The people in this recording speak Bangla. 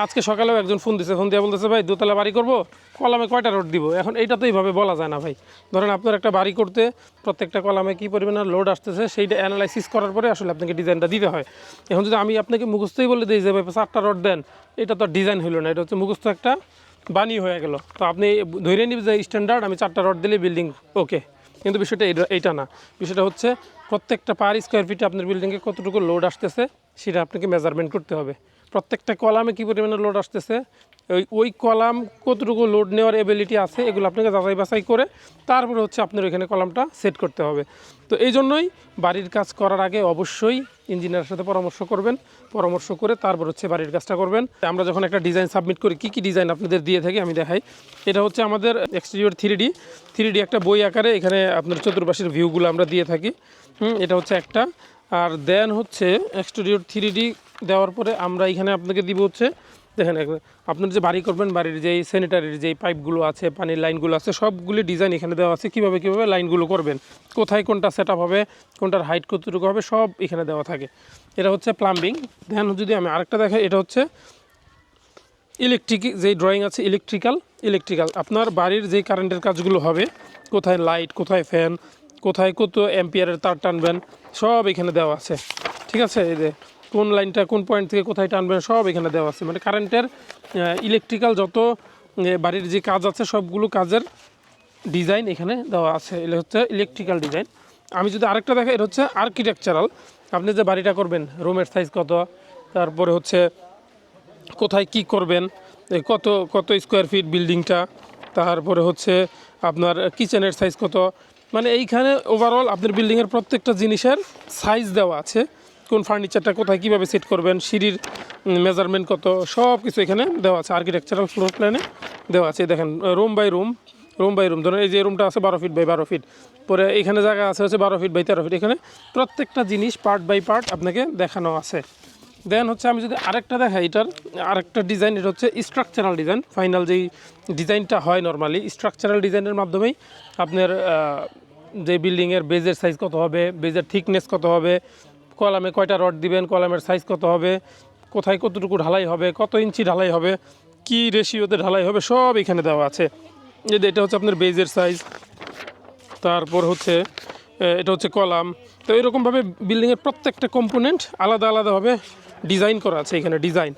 আজকে সকালেও একজন ফোন দিছে, ফোন দিয়ে বলতেছে ভাই দোতলা বাড়ি করব, কলামে কয়টা রড দিব। এখন এইটা তো এইভাবে বলা যায় না ভাই। ধরেন আপনার একটা বাড়ি করতে প্রত্যেকটা কলামে কী পরিমাণে লোড আসতেছে সেইটা অ্যানালাইসিস করার পরে আসলে আপনাকে ডিজাইনটা দিতে হয়। এখন যদি আমি আপনাকে মুখস্থই বলে দিই যে ভাই 4টা রড দেন, এটা তো ডিজাইন হলো না, এটা হচ্ছে মুখস্থ একটা বাণী হয়ে গেল। তো আপনি ধরে নিব যে স্ট্যান্ডার্ড আমি 4টা রড দিলে বিল্ডিং ওকে, কিন্তু বিষয়টা এইটা না। বিষয়টা হচ্ছে প্রত্যেকটা পার স্কোয়ার ফিটে আপনার বিল্ডিংয়ে কতটুকু লোড আসতেছে সেটা আপনাকে মেজারমেন্ট করতে হবে। প্রত্যেকটা কলামে কী পরিমাণে লোড আসতেছে, ওই কলাম কতটুকু লোড নেওয়ার এবিলিটি আছে, এগুলো আপনাকে যাচাই বাছাই করে তারপরে হচ্ছে আপনার ওইখানে কলামটা সেট করতে হবে। তো এই জন্যই বাড়ির কাজ করার আগে অবশ্যই ইঞ্জিনিয়ারের সাথে পরামর্শ করবেন, পরামর্শ করে তারপর হচ্ছে বাড়ির কাজটা করবেন। আমরা যখন একটা ডিজাইন সাবমিট করি, কী কী ডিজাইন আপনাদের দিয়ে থাকি আমি দেখাই। এটা হচ্ছে আমাদের এক্সটেরিয়র 3D একটা বই আকারে, এখানে আপনার চতুর্পাশের ভিউগুলো আমরা দিয়ে থাকি। এটা হচ্ছে একটা। আর দেন হচ্ছে এক্সটেরিয়র 3D দেওয়ার পরে আমরা এখানে আপনাকে দিব হচ্ছে, দেখেন আপনার যে বাড়ি করবেন, বাড়ির যেই স্যানিটারির যেই পাইপগুলো আছে, পানির লাইনগুলো আছে, সবগুলি ডিজাইন এখানে দেওয়া আছে। কীভাবে লাইনগুলো করবেন, কোথায় কোনটা সেট আপ হবে, কোনটার হাইট কতটুকু হবে, সব এখানে দেওয়া থাকে। এটা হচ্ছে প্লাম্বিং। দেন যদি আমি আরেকটা দেখাই, এটা হচ্ছে ইলেকট্রিক যেই ড্রয়িং আছে, ইলেকট্রিক্যাল আপনার বাড়ির যেই কারেন্টের কাজগুলো হবে, কোথায় লাইট, কোথায় ফ্যান, কোথায় কত অ্যাম্পিয়ারের তার টানবেন, সব এখানে দেওয়া আছে। ঠিক আছে, এই যে কোন লাইনটা কোন পয়েন্ট থেকে কোথায় টানবেন সব এখানে দেওয়া আছে। মানে কারেন্টের ইলেকট্রিক্যাল যত বাড়ির যে কাজ আছে সবগুলো কাজের ডিজাইন এখানে দেওয়া আছে। এটা হচ্ছে ইলেকট্রিক্যাল ডিজাইন। আমি যদি আরেকটা দেখাই, এটা হচ্ছে আর্কিটেকচারাল। আপনি যে বাড়িটা করবেন, রুমের সাইজ কত, তারপরে হচ্ছে কোথায় কি করবেন, কত কত স্কোয়ার ফিট বিল্ডিংটা, তারপরে হচ্ছে আপনার কিচেনের সাইজ কত, মানে এইখানে ওভারঅল আপনার বিল্ডিংয়ের প্রত্যেকটা জিনিসের সাইজ দেওয়া আছে। কোন ফার্নিচারটা কোথায় কীভাবে সেট করবেন, সিঁড়ির মেজারমেন্ট কত, সব কিছু এখানে দেওয়া আছে। আর্কিটেকচারাল ফ্লোর প্ল্যানে দেওয়া আছে। দেখেন রুম বাই রুম ধরুন এই যে রুমটা আছে 12 ফিট বাই 12 ফিট, পরে এখানে জায়গা আছে হচ্ছে 12 ফিট বাই 13 ফিট। এখানে প্রত্যেকটা জিনিস পার্ট বাই পার্ট আপনাকে দেখানো আছে। দেন হচ্ছে আমি যদি আরেকটা দেখাই, এটার আরেকটা ডিজাইন, এটা হচ্ছে স্ট্রাকচারাল ডিজাইন। ফাইনাল যেই ডিজাইনটা হয় নর্মালি স্ট্রাকচারাল ডিজাইনের মাধ্যমেই আপনার যে বিল্ডিংয়ের বেজের সাইজ কত হবে, বেজের থিকনেস কত হবে, কলামে কয়টা রড দিবেন, কলামের সাইজ কত হবে, কোথায় কতটুকু ঢালাই হবে, কত ইঞ্চি ঢালাই হবে, কি রেশিওতে ঢালাই হবে, সব এখানে দেওয়া আছে। এটা হচ্ছে আপনার বেজের সাইজ, তারপর হচ্ছে এটা হচ্ছে কলাম। তো এরকমভাবে বিল্ডিংয়ের প্রত্যেকটা কম্পোনেন্ট আলাদা আলাদাভাবে ডিজাইন করা আছে এখানে ডিজাইন।